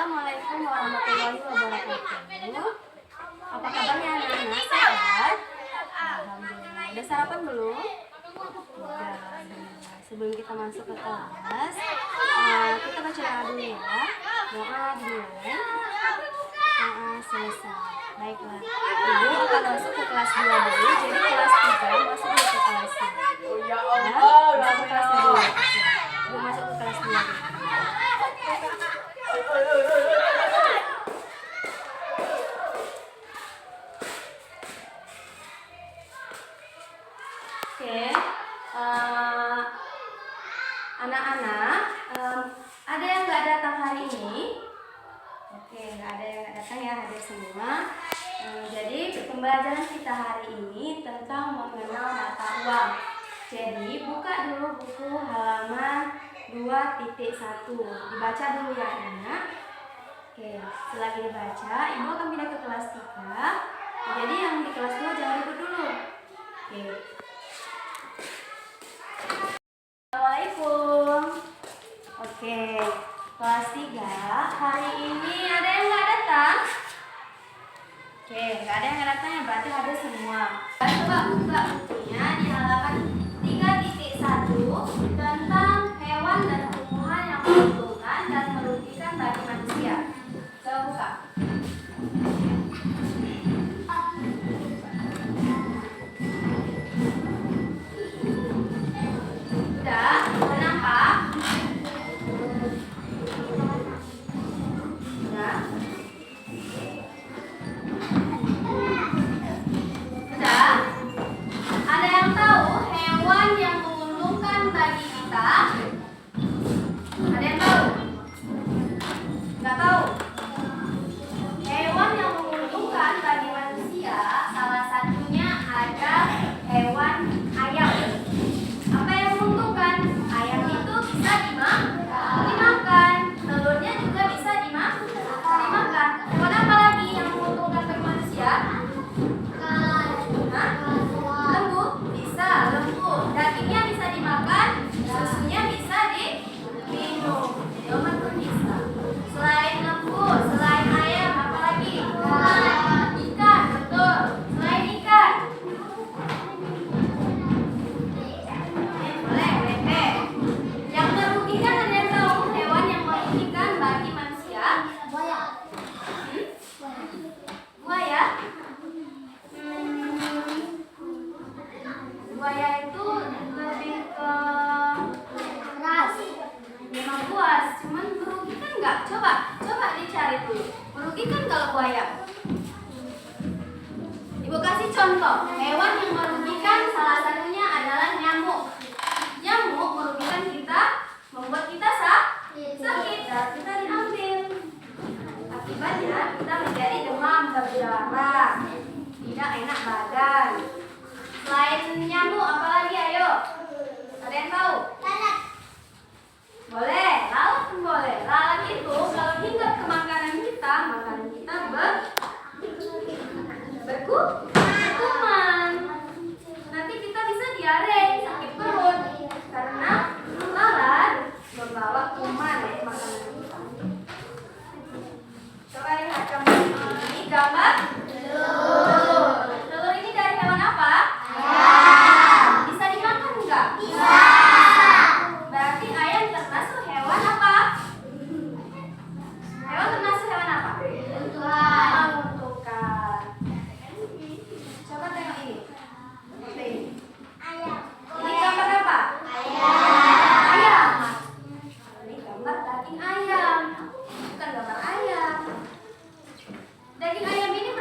Assalamualaikum warahmatullahi wabarakatuh. Apa kabarnya anak-anak? Sehat? Alhamdulillah. Udah sarapan belum? Udah. Sebelum kita masuk ke kelas, kita baca doa dulu ya. Doa dimulai. Doa selesai. Baiklah. Ibu akan masuk ke kelas 2 dulu. Jadi kelas 3 masuk dulu ke kelas 2. Ya, masuk ke kelas 2. Ibu masuk ke kelas 2 dulu. Oke, anak-anak, ada yang nggak datang hari ini? Oke, nggak ada yang nggak datang ya, hadir semua. Jadi pembelajaran kita hari ini tentang mengenal mata uang. Jadi buka dulu buku halaman 2.1, dibaca dulu ya anak. Oke, selagi dibaca, ibu akan pindah ke kelas 3. Jadi yang di kelas 2 jangan ribut dulu. Oke. Assalamualaikum. Oke, kelas 3 hari ini ada yang nggak datang? Oke, nggak ada yang nggak datang ya, berarti ada semua. Coba buka bukunya di halaman 3.1 tentang hewan dan tumbuhan yang menguntungkan dan merugikan bagi manusia. Coba buka. Udah, kenapa? Udah. Udah. Ada yang tahu hewan yang menguntungkan bagi kita? Ada yang tahu? Nggak tahu? Hewan yang menguntungkan bagi manusia, salah satunya ada hewan ayam. Apa yang menguntungkan? Ayam itu bisa dimakan. Telurnya juga bisa dimakan. Hewan apa lagi yang menguntungkan bagi manusia? Lembu? Bisa, lembu. Dagingnya bisa dimakan, susunya bisa diminum. Hewan pun bisa. Selain lembu, selain ayam, apa lagi? Ikan, betul. Selain ikan. Boleh. Yang merugikan ada yang tahu hewan yang merugikan bagi manusia? Buaya. Buaya itu lebih ke keras. Memang buas, cuman merugikan nggak? Coba dicari dulu. Merugikan kalau buaya? Ibu kasih contoh. Hewan yang merugikan salah satunya adalah nyamuk. Nyamuk merugikan kita, membuat kita sakit dan kita diambil. Akibatnya kita menjadi demam berdarah, tidak enak badan. Selain nyamuk, apa lagi? Ayo, ada yang tahu? Lalat. Boleh, lalat pun boleh. Lalat itu kalau hinggap ke makanan kita berkuman. Nanti kita bisa diare, sakit perut, karena lalat membawa kuman ya makanan kita. Coba lihat gambar ini, gambar telur. Telur ini dari hewan apa? Ayam. Bisa dimakan enggak? Bisa. Berarti ayam termasuk hewan apa? Hewan termasuk hewan apa? Menguntungkan. Coba tengok ini. Ayam. Ini gambar apa? Ayam. Ini gambar daging ayam. Bukan gambar ayam. Daging ayam ini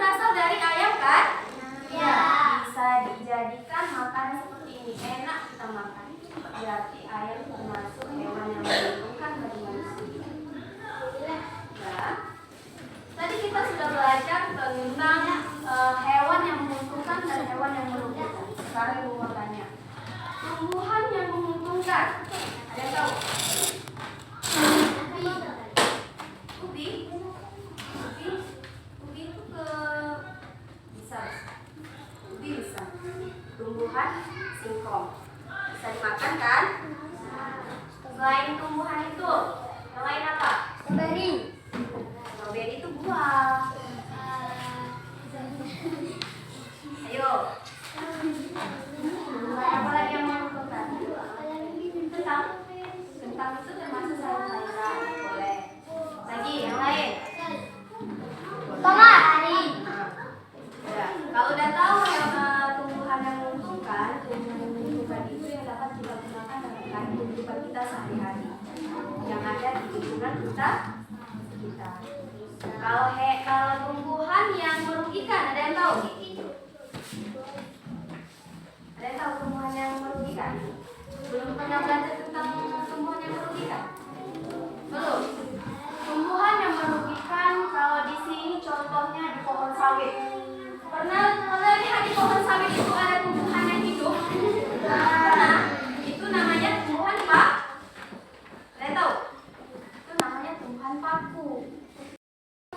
kita. Kalau tumbuhan yang merugikan, ada yang tahu? Ada yang tahu tumbuhan yang merugikan? Belum pernah belajar tentang tumbuhan yang merugikan? Belum. Tumbuhan yang merugikan kalau di sini contohnya di pohon sawit. Pernah lihat di pohon sawit itu ada tumbuhan yang hidup? Pernah. Itu namanya tumbuhan apa? Ada yang tahu? Itu namanya tumbuhan paku.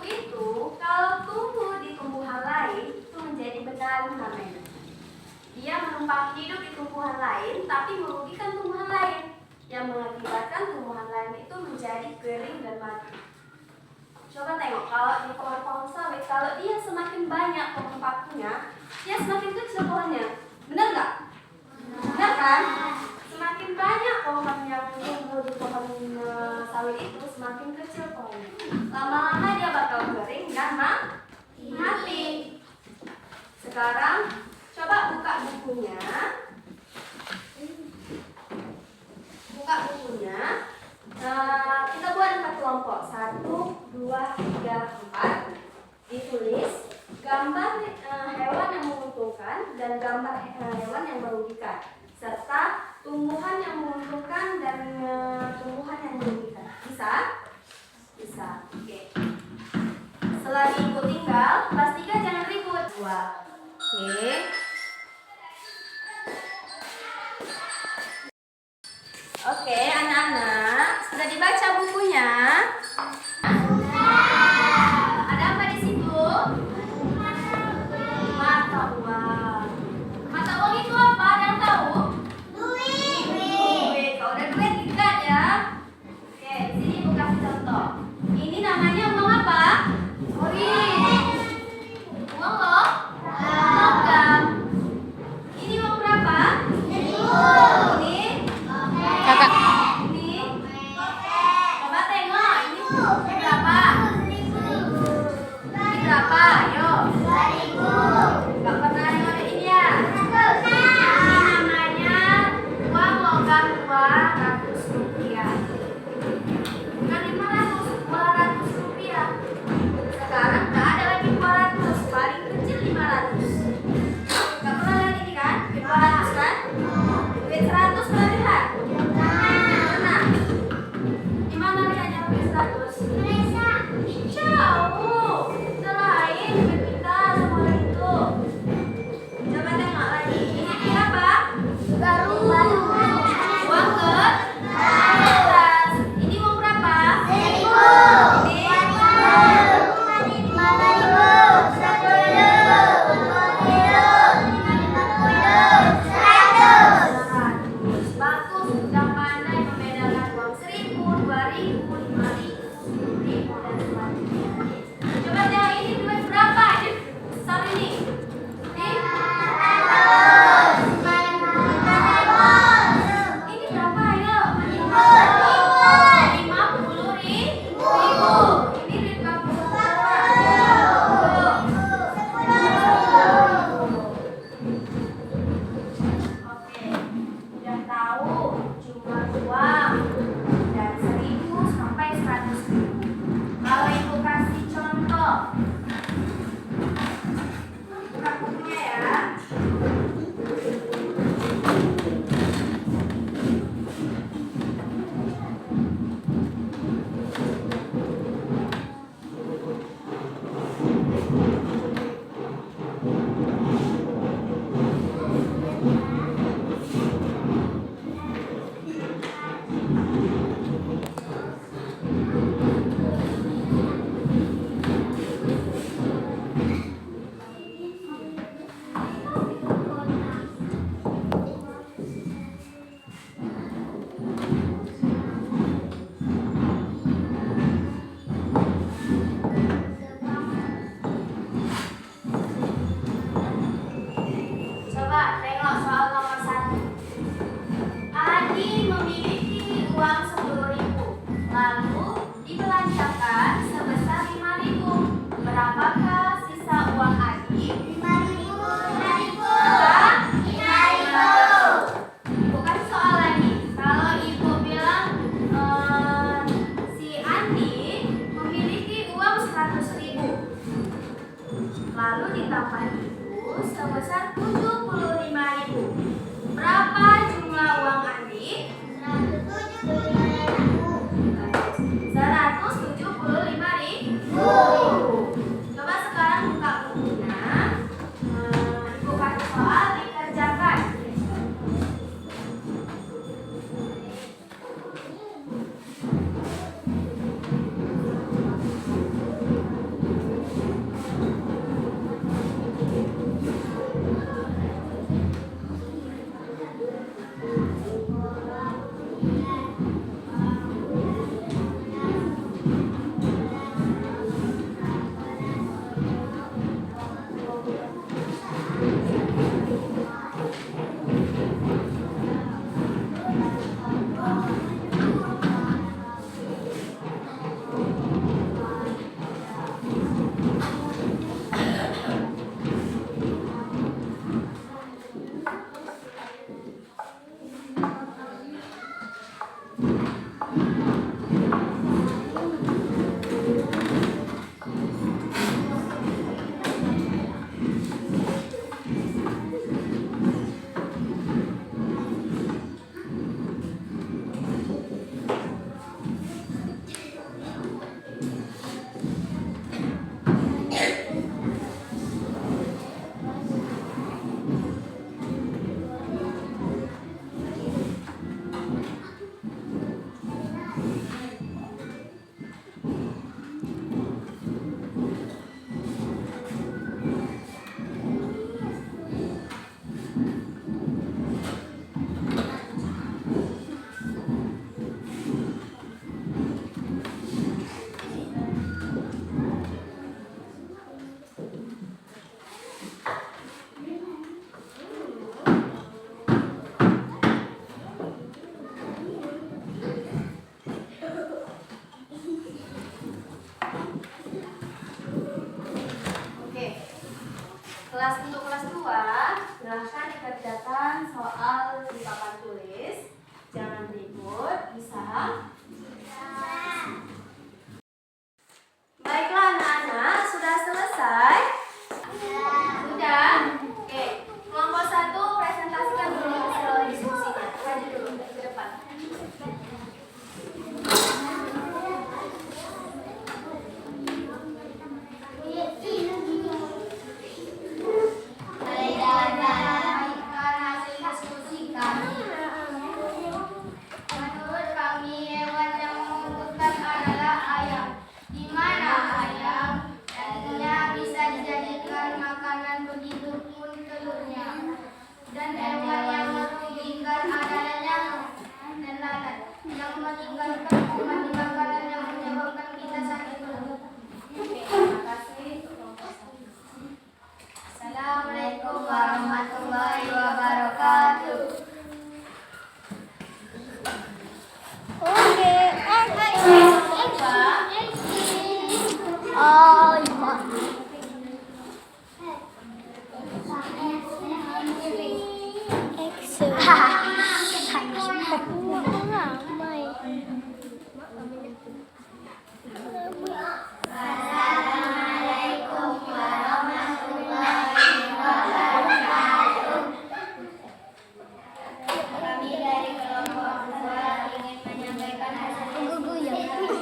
Itu kalau tumbuh di tumbuhan lain itu menjadi benalu namanya. Dia menumpang hidup di tumbuhan lain tapi merugikan tumbuhan lain, yang mengakibatkan tumbuhan lain itu menjadi kering dan mati. Coba tengok kalau di pohon-pohon sawit, kalau dia semakin banyak pohon pakunya, dia semakin kecil pohonnya. Benar nggak? Benar kan? Semakin banyak pohon yang tumbuh di pohon sawit itu, semakin kecil pohonnya. Lama-lama dia bakal kering dan mati. Sekarang coba buka bukunya. Kita buat 4 kelompok. 1, 2, 3, 4. Ditulis gambar hewan yang menguntungkan dan gambar hewan yang merugikan, serta tumbuhan yang menguntungkan dan tumbuhan yang merugikan. Bisa? Bisa. Oke. Setelah ribut tinggal, kelas 3 jangan ribut. Oke. Oke, anak-anak, sudah dibaca bukunya? Ada apa di situ? Mata uang. Mata uang itu apa? Ada yang tahu? Duit. Kalau ada duit tidak ya? Oke, di sini ibu kasih contoh. Ini namanya uang apa? Koin. Uang loh? Logam. Ini uang berapa? 1.000. Ini Kakak. ini coba tengok ini berapa? Ini berapa? Ayo. 2.000. Gak pernah dengar ini ya? Ini namanya uang logam 200 rupiah. Bukan 500, 200 rupiah. Sekarang gak ada lagi 200, paling kecil 500. Gak pernah lihat ini kan? 500 kan? Duit 100 pernah lihat? Pernah? Di mana lihatnya duit 100? Jauh. Itu lain duit kita sama itu. Coba tengok lagi. Ini duit apa? Baru. Uang ke atas. Ini uang berapa? 1.000. Ini 100. Bagus, sudah pandai membedakan uang 1.000, 2.000, 5.000, 10.000 dan sebagainya. lalu ditambah itu sebesar 75.000. Berapa jumlah uang adik? 175.000. Coba sekarang buka bukunya. Ibu kasih soal dikerjakan. Untuk kelas 2, silahkan dikerjakan soal di papan tulis. Jangan ribut, bisa? Baiklah anak-anak, sudah selesai? Sudah? Oke, kelompok 1 presentasikan dulu hasil diskusinya. Maju dulu ke depan. Dan hewan yang merugikan adalah nyamuk dan lalat yang meninggalkan makanan yang menyebabkan kita sakit perut. Terima kasih. Assalamualaikum warahmatullahi wabarakatuh. Oke. Oh, iya. Assalamualaikum warahmatullahi wabarakatuh. Kami dari kelompok 2 ingin menyampaikan hasil diskusi. Menurut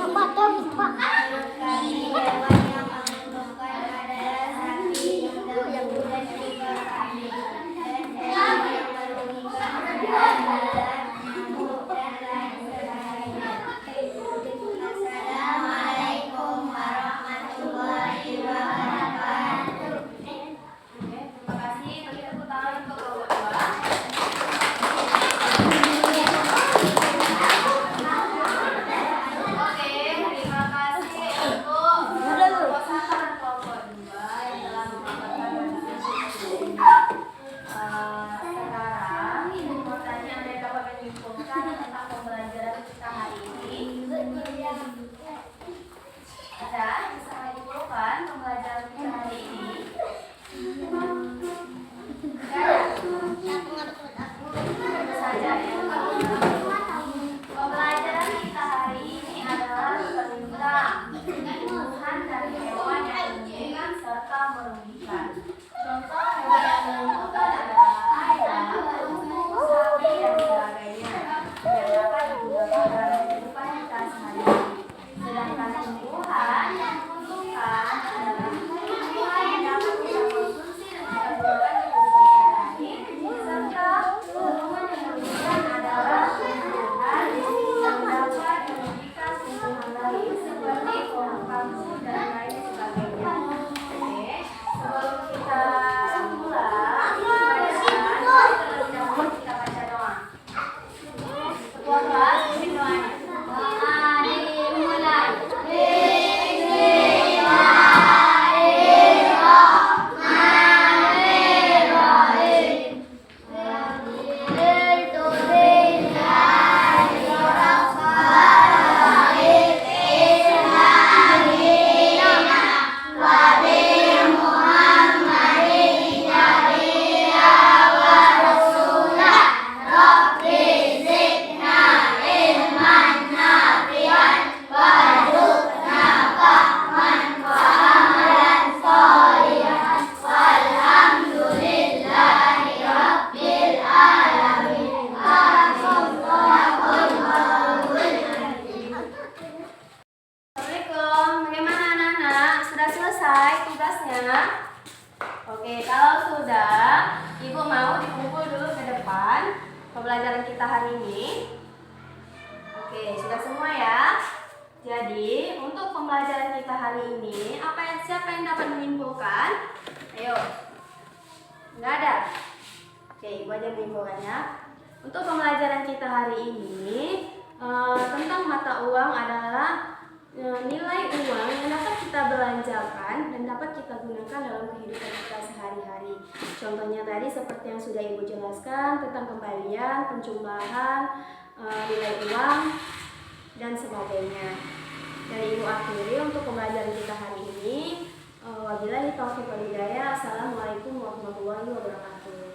kami hewan yang menguntungkan adalah sapi, lembu, dan juga kambing. Dan hewan yang merugikan adalah nyamuk dan lain sebagainya. Assalamualaikum warahmatullahi wabarakatuh. Terima kasih. Beri tepuk tangan untuk kelompok 2. Oke, terima kasih untuk kelompok 1 dan kelompok 2 yang telah memaparkan diskusi. Sekarang ibu mau tanya ada yang dapat menyimpulkan tentang pembelajaran kita hari ini. Ada bisa menyimpulkan pembelajaran kita hari ini? Tentu saja ya. Pembelajaran kita hari ini adalah tentang tumbuhan dan hewan yang menguntungkan serta merugikan. semuanya? Oke, kalau sudah, Ibu mau dikumpul dulu ke depan pembelajaran kita hari ini. Oke, sudah semua ya. Jadi, untuk pembelajaran kita hari ini, siapa yang dapat menyimpulkan? Ayo. Enggak ada? Oke, Ibu aja menyimpulkannya. Untuk pembelajaran kita hari ini, tentang mata uang adalah nilai uang yang dapat kita belanjakan dan dapat kita gunakan dalam kehidupan kita sehari-hari. Contohnya tadi seperti yang sudah Ibu jelaskan tentang kembalian, penjumlahan, nilai uang, dan sebagainya. Dan Ibu akhiri untuk pembelajaran kita hari ini. Wabillahi taufiq wal hidayah. Assalamualaikum warahmatullahi wabarakatuh.